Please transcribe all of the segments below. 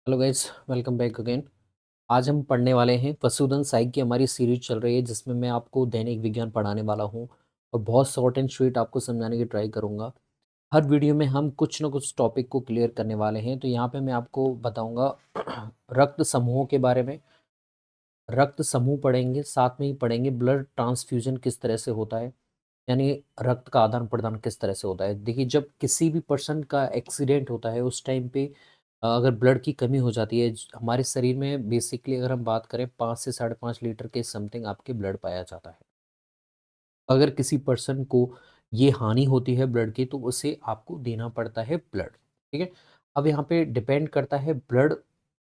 Hello guys, welcome back again. आज हम पढ़ने वाले हैं पशुधन साई की हमारी सीरीज चल रही है जिसमें मैं आपको दैनिक विज्ञान पढ़ाने वाला हूं और बहुत शॉर्ट एंड स्वीट आपको समझाने की ट्राई करूंगा। हर वीडियो में हम कुछ ना कुछ टॉपिक को क्लियर करने वाले हैं। तो यहाँ पे मैं आपको बताऊंगा रक्त समूहों के बारे में। रक्त समूह पढ़ेंगे, साथ में ही पढ़ेंगे ब्लड ट्रांसफ्यूजन किस तरह से होता है, यानी रक्त का आदान प्रदान किस तरह से होता है। देखिए, जब किसी भी पर्सन का एक्सीडेंट होता है उस टाइम पे अगर ब्लड की कमी हो जाती है हमारे शरीर में, बेसिकली अगर हम बात करें 5 से 5.5 लीटर के समथिंग आपके ब्लड पाया जाता है। अगर किसी पर्सन को ये हानि होती है ब्लड की तो उसे आपको देना पड़ता है ब्लड। ठीक है। अब यहाँ पे डिपेंड करता है ब्लड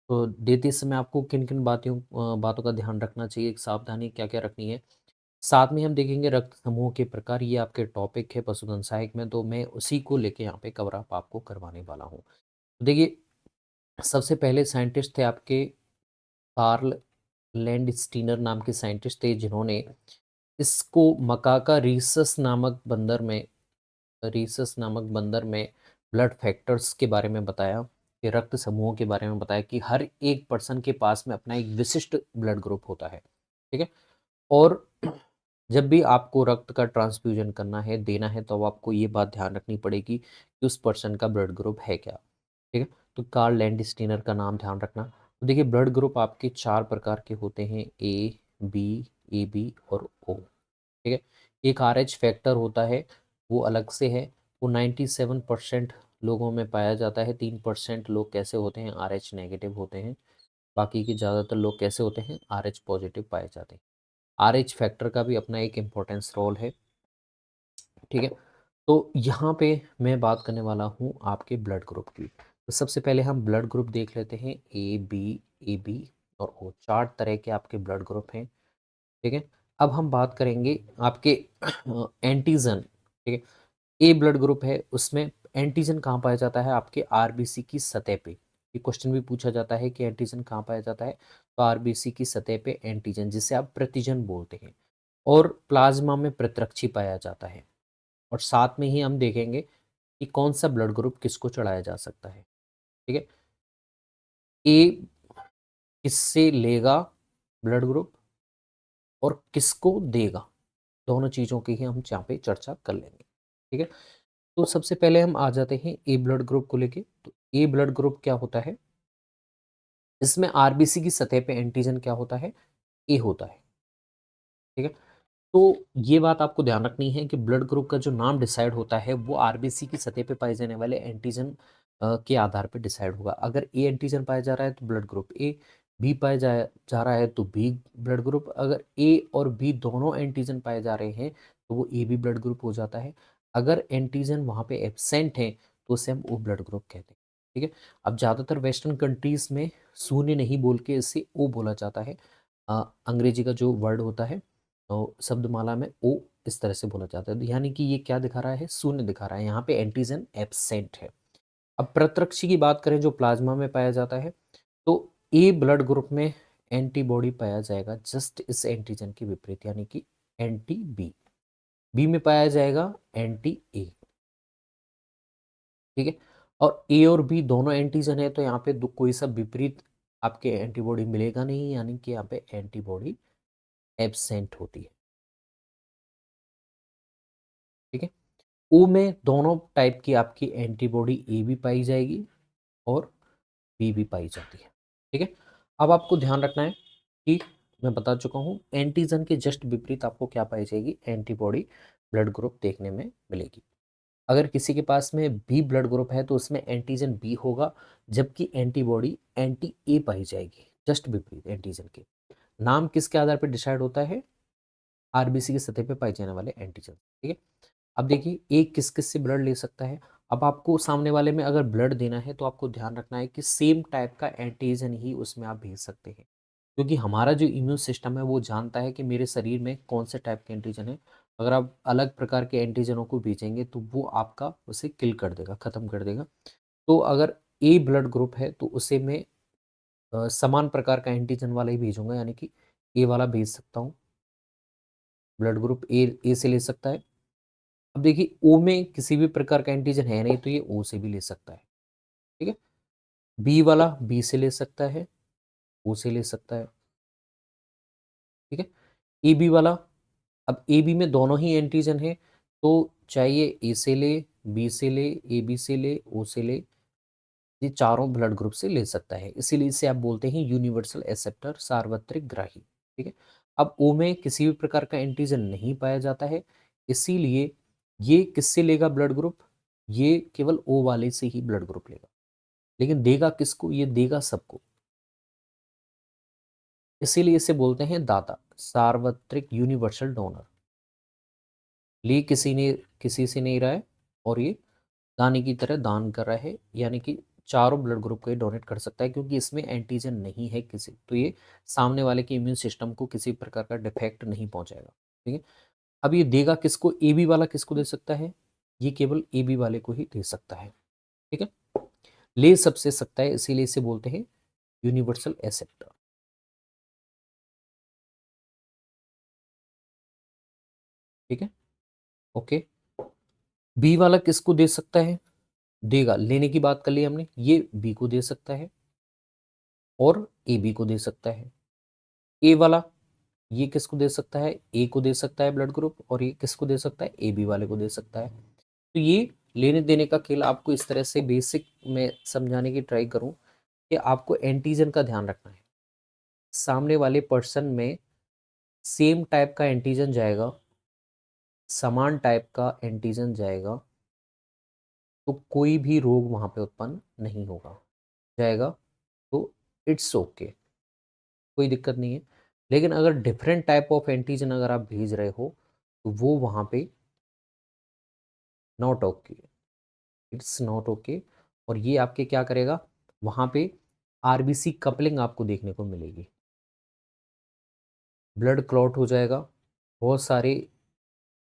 देते समय आपको किन किन बातों का ध्यान रखना चाहिए, एक सावधानी क्या क्या रखनी है। साथ में हम देखेंगे रक्त समूह के प्रकार, ये आपके टॉपिक है पशुधन सहायक में, तो मैं उसी को लेके यहाँ पे कवर अप आपको करवाने वाला हूँ। तो देखिए, सबसे पहले साइंटिस्ट थे आपके कार्ल लैंड स्टीनर नाम के साइंटिस्ट थे, जिन्होंने इसको मकाका रीसस नामक बंदर में ब्लड फैक्टर्स के बारे में बताया, कि रक्त समूहों के बारे में बताया कि हर एक पर्सन के पास में अपना एक विशिष्ट ब्लड ग्रुप होता है। ठीक है। और जब भी आपको रक्त का ट्रांसफ्यूजन करना है, देना है, तो आपको ये बात ध्यान रखनी पड़ेगी कि उस पर्सन का ब्लड ग्रुप है क्या। ठीक है। तो कार्ल लैंडस्टीनर का नाम ध्यान रखना। तो देखिए, ब्लड ग्रुप आपके 4 प्रकार के होते हैं, ए बी और ओ। ठीक है। एक आर एच फैक्टर होता है, वो अलग से है। वो 97% लोगों में पाया जाता है। 3% लोग कैसे होते हैं, आर एच नेगेटिव होते हैं। बाकी के ज़्यादातर लोग कैसे होते हैं, आर एच पॉजिटिव पाए जाते हैं। आर एच फैक्टर का भी अपना एक इम्पोर्टेंस रोल है। ठीक है। तो यहाँ पे मैं बात करने वाला हूँ आपके ब्लड ग्रुप की। तो सबसे पहले हम ब्लड ग्रुप देख लेते हैं, ए बी और ओ। 4 तरह के आपके ब्लड ग्रुप हैं। ठीक है। अब हम बात करेंगे आपके एंटीजन। ठीक है। ए ब्लड ग्रुप है, उसमें एंटीजन कहाँ पाया जाता है, आपके आरबीसी की सतह पे। ये क्वेश्चन भी पूछा जाता है कि एंटीजन कहाँ पाया जाता है, तो आरबीसी की सतह पे एंटीजन, जिसे आप प्रतिजन बोलते हैं। और प्लाज्मा में प्रतिरक्षी पाया जाता है। और साथ में ही हम देखेंगे कि कौन सा ब्लड ग्रुप किसको चढ़ाया जा सकता है। ठीक है। ए किससे लेगा ब्लड ग्रुप और किसको देगा, दोनों चीज़ों की ही हम यहाँ पे चर्चा कर लेंगे। ठीक है। तो सबसे पहले हम आ जाते हैं ए ब्लड ग्रुप को लेके। तो ए ब्लड ग्रुप क्या होता है, इसमें आरबीसी की सतह पे एंटीजन क्या होता है, ए होता है। ठीक है। तो ये बात आपको ध्यान रखनी है कि ब्लड ग्रुप का जो नाम डिसाइड होता है वो आरबीसी की सतह पे पाए जाने वाले एंटीजन के आधार पे डिसाइड होगा। अगर ए एंटीजन पाया जा रहा है तो ब्लड ग्रुप ए, बी पाया जा रहा है तो बी ब्लड ग्रुप। अगर ए और बी दोनों एंटीजन पाए जा रहे हैं तो वो ए बी ब्लड ग्रुप हो जाता है। अगर एंटीजन वहाँ पे एब्सेंट है तो उसे हम ओ ब्लड ग्रुप कहते हैं। ठीक है। अब ज़्यादातर वेस्टर्न कंट्रीज में शून्य नहीं बोल के इसे ओ बोला जाता है। अंग्रेजी का जो वर्ड होता है तो शब्दमाला में ओ इस तरह से बोला जाता है, यानी कि ये क्या दिखा रहा है, शून्य दिखा रहा है, यहाँ पे एंटीजन एब्सेंट है। अब प्रतिरक्षी की बात करें जो प्लाज्मा में पाया जाता है, तो ए ब्लड ग्रुप में एंटीबॉडी पाया जाएगा जस्ट इस एंटीजन के विपरीत, यानी कि एंटी बी। बी में पाया जाएगा एंटी ए। ठीक है। और ए और बी दोनों एंटीजन है तो यहाँ पे कोई सा विपरीत आपके एंटीबॉडी मिलेगा नहीं, यानी कि यहाँ पे एंटीबॉडी एब्सेंट होती है। ठीक है। ओ में दोनों टाइप की आपकी एंटीबॉडी ए भी पाई जाएगी और बी भी पाई जाती है। ठीक है। अब आपको ध्यान रखना है कि मैं बता चुका हूँ एंटीजन के जस्ट विपरीत आपको क्या पाई जाएगी, एंटीबॉडी ब्लड ग्रुप देखने में मिलेगी। अगर किसी के पास में बी ब्लड ग्रुप है तो उसमें एंटीजन बी होगा, जबकि एंटीबॉडी एंटी ए पाई जाएगी, जस्ट विपरीत एंटीजन के। नाम किसके आधार पर डिसाइड होता है, आरबीसी की सतह पे पाए जाने वाले एंटीजन। ठीक है। अब देखिए, एक किस किस से ब्लड ले सकता है। अब आपको सामने वाले में अगर ब्लड देना है तो आपको ध्यान रखना है कि सेम टाइप का एंटीजन ही उसमें आप भेज सकते हैं, क्योंकि हमारा जो इम्यून सिस्टम है वो जानता है कि मेरे शरीर में कौन से टाइप के एंटीजन है। अगर आप अलग प्रकार के एंटीजनों को भेजेंगे तो वो आपका उसे किल कर देगा, खत्म कर देगा। तो अगर ए ब्लड ग्रुप है तो उसे मैं समान प्रकार का एंटीजन वाला ही भेजूंगा, यानी कि ए वाला भेज सकता हूँ। ब्लड ग्रुप ए से ले सकता है। अब देखिए, ओ में किसी भी प्रकार का एंटीजन है नहीं तो ये ओ से भी ले सकता है। ठीक है। बी वाला बी से ले सकता है, ओ से ले सकता है, ठीक है। ए बी वाला, अब ए बी में दोनों ही एंटीजन है, तो चाहिए ए से ले, बी से ले, ए बी से ले, ओ से ले, ये चारों ब्लड ग्रुप से ले सकता है, इसीलिए इसे आप बोलते हैं यूनिवर्सल एक्सेप्टर, सार्वत्रिक ग्राही, ठीक है। अब ओ में किसी भी प्रकार का एंटीजन नहीं पाया जाता है, इसीलिए ये किससे लेगा ब्लड ग्रुप, ये केवल ओ वाले से ही ब्लड ग्रुप लेगा, लेकिन देगा किसको, ये देगा सबको, इसीलिए इसे बोलते हैं दाता, सार्वत्रिक यूनिवर्सल डोनर। ले किसी से नहीं रहा है, और ये दानी की तरह दान कर रहा है, यानी कि चारों ब्लड ग्रुप को ये डोनेट कर सकता है, क्योंकि इसमें एंटीजन नहीं है किसी, तो ये सामने वाले के इम्यून सिस्टम को किसी प्रकार का डिफेक्ट नहीं पहुंचाएगा, ठीक है। अब ये देगा किसको, ए बी वाला किसको दे सकता है, ये केवल ए बी वाले को ही दे सकता है, ठीक है। ले सबसे सकता है, इसीलिए इसे बोलते हैं यूनिवर्सल एक्सेप्टर, ठीक है, ओके। बी वाला किसको दे सकता है, देगा, लेने की बात कर ली हमने, ये बी को दे सकता है और ए बी को दे सकता है। ए वाला, ये किसको दे सकता है, ए को दे सकता है ब्लड ग्रुप, और ये किसको दे सकता है, ए बी वाले को दे सकता है। तो ये लेने देने का खेल आपको इस तरह से बेसिक में समझाने की ट्राई करूं कि आपको एंटीजन का ध्यान रखना है, सामने वाले पर्सन में सेम टाइप का एंटीजन जाएगा, समान टाइप का एंटीजन जाएगा, तो कोई भी रोग वहां पे उत्पन्न नहीं होगा, जाएगा तो इट्स ओके, कोई दिक्कत नहीं है। लेकिन अगर डिफरेंट टाइप ऑफ एंटीजन अगर आप भेज रहे हो, तो वो वहां पे not okay, it's not okay. और ये आपके क्या करेगा, वहां पे आरबीसी कपलिंग आपको देखने को मिलेगी, ब्लड क्लॉट हो जाएगा, बहुत सारे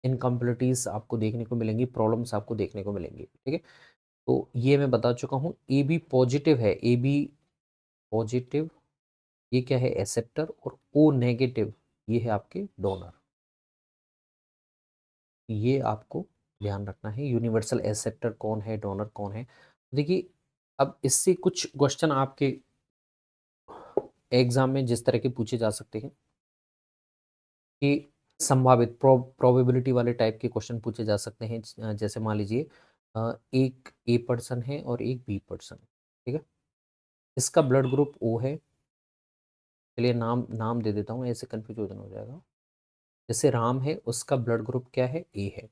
इनकम्प्लिटीज आपको देखने को मिलेंगी, प्रॉब्लम्स आपको देखने को मिलेंगी, ठीक है। तो ये मैं बता चुका हूँ, ए बी पॉजिटिव है, ए बी पॉजिटिव ये क्या है, एक्सेप्टर, और ओ नेगेटिव ये है आपके डोनर, ये आपको ध्यान रखना है, यूनिवर्सल एक्सेप्टर कौन है, डोनर कौन है। देखिए, अब इससे कुछ क्वेश्चन आपके एग्जाम में जिस तरह के पूछे जा सकते हैं कि संभावित प्रोबेबिलिटी वाले टाइप के क्वेश्चन पूछे जा सकते हैं, जैसे मान लीजिए एक ए पर्सन है और एक बी पर्सन, ठीक है, इसका ब्लड ग्रुप ओ है, चलिए नाम नाम दे देता हूँ, ऐसे कन्फ्यूजन हो जाएगा। जैसे राम है, उसका ब्लड ग्रुप क्या है, ए है,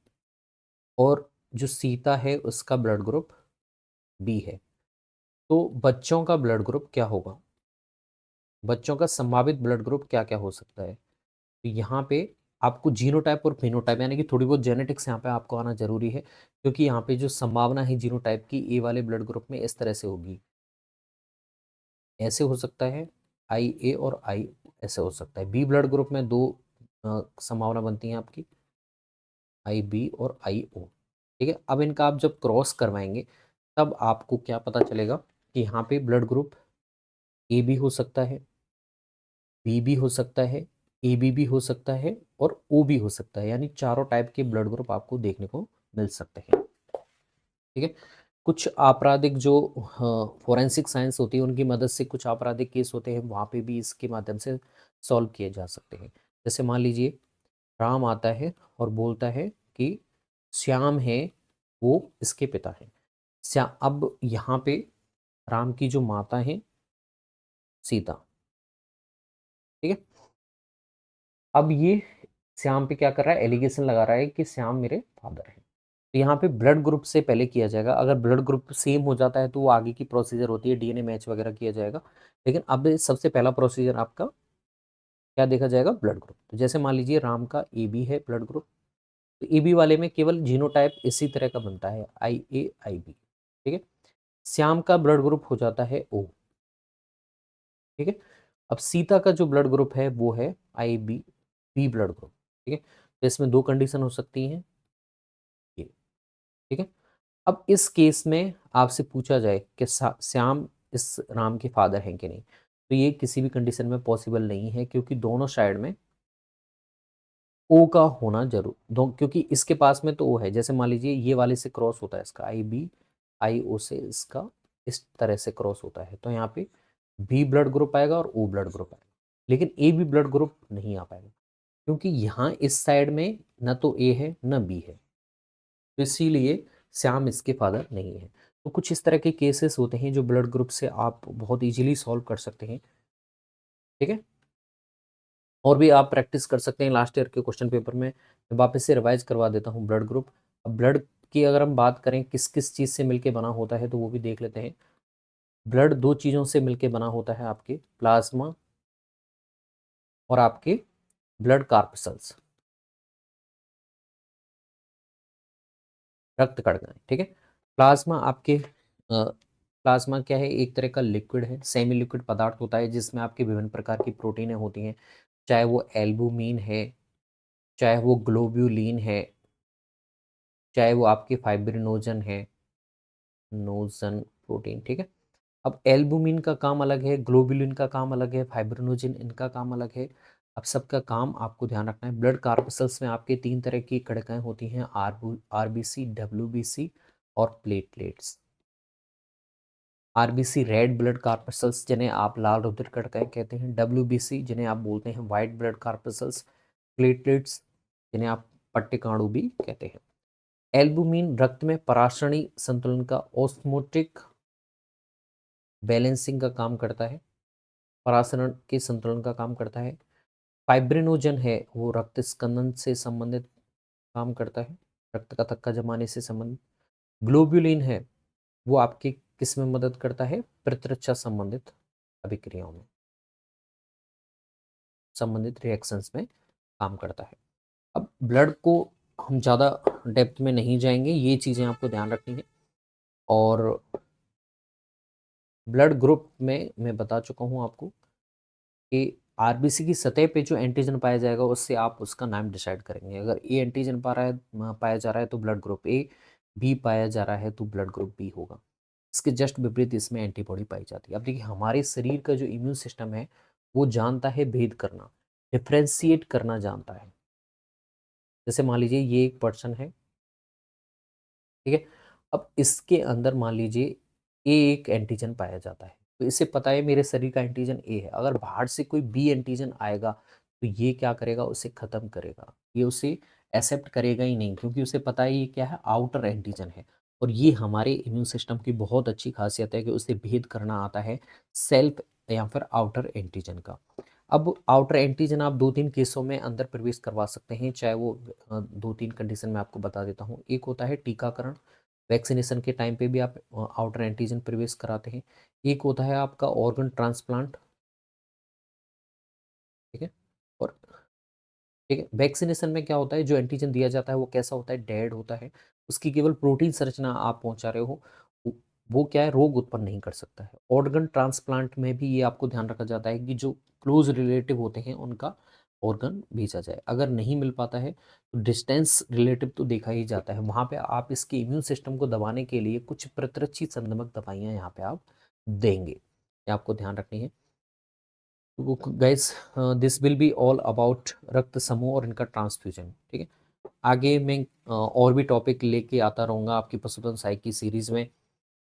और जो सीता है उसका ब्लड ग्रुप बी है, तो बच्चों का ब्लड ग्रुप क्या होगा, बच्चों का संभावित ब्लड ग्रुप क्या क्या हो सकता है। तो यहाँ पे आपको जीनोटाइप और फेनोटाइप यानी कि थोड़ी बहुत जेनेटिक्स यहाँ पे आपको आना जरूरी है, क्योंकि यहाँ पे जो संभावना है जीनोटाइप की ए वाले ब्लड ग्रुप में इस तरह से होगी, ऐसे हो सकता है आई ए और आई, ऐसे हो सकता है। बी ब्लड ग्रुप में दो संभावना बनती है आपकी, आई बी और आई ओ, ठीक है। अब इनका आप जब क्रॉस करवाएंगे, तब आपको क्या पता चलेगा कि यहाँ पे ब्लड ग्रुप ए भी हो सकता है, बी भी हो सकता है, ए बी भी हो सकता है, और ओ भी हो सकता है, यानी चारों टाइप के ब्लड ग्रुप आपको देखने को मिल सकते हैं, ठीक है। कुछ आपराधिक जो फोरेंसिक साइंस होती है, उनकी मदद से कुछ आपराधिक केस होते हैं, वहाँ पे भी इसके माध्यम से सॉल्व किए जा सकते हैं। जैसे मान लीजिए राम आता है और बोलता है कि श्याम है वो इसके पिता है, श्याम, अब यहाँ पे राम की जो माता है सीता, ठीक है। अब ये श्याम पे क्या कर रहा है, एलिगेशन लगा रहा है कि श्याम मेरे फादर हैं। तो यहाँ पे ब्लड ग्रुप से पहले किया जाएगा, अगर ब्लड ग्रुप सेम हो जाता है तो वो आगे की प्रोसीजर होती है, डीएनए मैच वगैरह किया जाएगा। लेकिन अब सबसे पहला प्रोसीजर आपका क्या देखा जाएगा, ब्लड ग्रुप। तो जैसे मान लीजिए राम का ए बी है ब्लड ग्रुप, तो ए बी वाले में केवल जीनोटाइप इसी तरह का बनता है, आई ए आई बी, ठीक है। श्याम का ब्लड ग्रुप हो जाता है ओ, ठीक है। अब सीता का जो ब्लड ग्रुप है वो है आई बी बी ब्लड ग्रुप, ठीक है। तो इसमें दो कंडीशन हो सकती हैं, ये, ठीक है। अब इस केस में आपसे पूछा जाए कि श्याम इस राम के फादर हैं कि नहीं, तो ये किसी भी कंडीशन में पॉसिबल नहीं है, क्योंकि दोनों साइड में ओ का होना जरूर दो, क्योंकि इसके पास में तो ओ है। जैसे मान लीजिए ये वाले से क्रॉस होता है इसका आई बी, आई ओ से इसका इस तरह से क्रॉस होता है, तो यहाँ पे बी ब्लड ग्रुप आएगा और ओ ब्लड ग्रुप आएगा, लेकिन ए बी ब्लड ग्रुप नहीं आ पाएगा, क्योंकि यहाँ इस साइड में न तो ए है न बी है, तो इसीलिए श्याम इसके फादर नहीं है। तो कुछ इस तरह के केसेस होते हैं जो ब्लड ग्रुप से आप बहुत इजीली सॉल्व कर सकते हैं, ठीक है। और भी आप प्रैक्टिस कर सकते हैं लास्ट ईयर के क्वेश्चन पेपर में, मैं वापस से रिवाइज करवा देता हूँ ब्लड ग्रुप। अब ब्लड की अगर हम बात करें किस किस चीज़ से मिलके बना होता है, तो वो भी देख लेते हैं। ब्लड दो चीज़ों से मिलके बना होता है, आपके प्लाज्मा और आपके ब्लड कार्पसल्स, रक्त कणिकाएं, ठीक है। प्लाज्मा आपके प्लाज्मा क्या है, एक तरह का लिक्विड है, सेमी लिक्विड पदार्थ होता है जिसमें आपकी विभिन्न प्रकार की प्रोटीनें होती हैं, चाहे वो एल्बुमिन है, चाहे वो ग्लोब्यूलिन है, चाहे वो आपकी फाइब्रिनोजन है, नोजन प्रोटीन, ठीक है। अब एल्बुमिन का काम अलग है, ग्लोबुलिन का काम अलग है, फाइब्रिनोजन इनका काम अलग है। अब सबका काम आपको ध्यान रखना है। ब्लड कार्पसल्स में आपके तीन तरह की कणिकाएं होती हैं, आरबीसी, डब्ल्यूबीसी और platelets. RBC red blood corpuscles जिन्हें आप लाल रुधिर कणिकाएं कहते हैं, डब्ल्यूबीसी जिन्हें आप बोलते हैं व्हाइट ब्लड कार्पसल्स, प्लेटलेट्स जिन्हें आप पट्टिकाणु भी कहते हैं। एल्बुमिन रक्त में पराशरणी संतुलन का, ऑस्मोटिक बैलेंसिंग का काम करता है, परासरण के संतुलन का काम करता है। फाइब्रिनोजन है वो रक्त स्कंदन से संबंधित काम करता है, रक्त का थक्का जमाने से संबंधित। ग्लोब्युलिन है वो आपके किस में मदद करता है, प्रतिरक्षा संबंधित अभिक्रियाओं में, संबंधित रिएक्शंस में काम करता है। अब ब्लड को हम ज़्यादा डेप्थ में नहीं जाएंगे, ये चीज़ें आपको ध्यान रखनी है। और ब्लड ग्रुप में मैं बता चुका हूँ आपको कि आरबीसी की सतह पे जो एंटीजन पाया जाएगा उससे आप उसका नाम डिसाइड करेंगे। अगर ए एंटीजन पाया जा रहा है तो ब्लड ग्रुप ए, बी पाया जा रहा है तो ब्लड ग्रुप बी होगा। इसके जस्ट विपरीत इसमें एंटीबॉडी पाई जाती है। अब देखिए हमारे शरीर का जो इम्यून सिस्टम है वो जानता है भेद करना, डिफ्रेंशिएट करना जानता है। जैसे मान लीजिए ये एक पर्सन है, ठीक है। अब इसके अंदर मान लीजिए ए एक एंटीजन पाया जाता है, तो इसे पता है मेरे शरीर का एंटीजन ए है। अगर बाहर से कोई बी एंटीजन आएगा तो ये क्या करेगा, उसे खत्म करेगा, ये उसे एक्सेप्ट करेगा ही नहीं, क्योंकि उसे पता है ये क्या है, आउटर एंटीजन है। और ये हमारे इम्यून सिस्टम की बहुत अच्छी खासियत है कि उसे भेद करना आता है सेल्फ या फिर आउटर एंटीजन का। अब आउटर एंटीजन आप दो तीन केसों में अंदर प्रवेश करवा सकते हैं, चाहे वो दो तीन कंडीशन में आपको बता देता हूँ। एक होता है टीकाकरण, वैक्सीनेशन के टाइम पे भी आप आउटर एंटीजन प्रवेश कराते हैं। एक होता है आपका ऑर्गन ट्रांसप्लांट, ठीक है। और ठीक है, वैक्सीनेशन में क्या होता है, जो एंटीजन दिया जाता है वो कैसा होता है, डेड होता है, उसकी केवल प्रोटीन संरचना आप पहुंचा रहे हो, वो वो क्या है, रोग उत्पन्न नहीं कर सकता है। ऑर्गन ट्रांसप्लांट में भी ये आपको ध्यान रखा जाता है कि जो क्लोज रिलेटिव होते हैं उनका ऑर्गन भेजा जाए। अगर नहीं मिल पाता है तो डिस्टेंस रिलेटिव तो देखा ही जाता है, वहाँ पे आप इसके इम्यून सिस्टम को दबाने के लिए कुछ प्रतिरक्षी संदमक दवाइयाँ यहाँ पे आप देंगे, ये आपको ध्यान रखनी है। तो guys this will be all about रक्त समूह और इनका ट्रांसफ्यूजन, ठीक है। आगे मैं और भी टॉपिक लेके आता रहूँगा आपकी पशुधन साई की सीरीज़ में।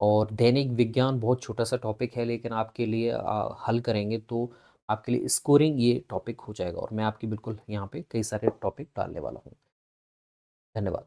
और दैनिक विज्ञान बहुत छोटा सा टॉपिक है, लेकिन आपके लिए हल करेंगे तो आपके लिए स्कोरिंग ये टॉपिक हो जाएगा, और मैं आपकी बिल्कुल यहाँ पे कई सारे टॉपिक डालने वाला हूँ। धन्यवाद।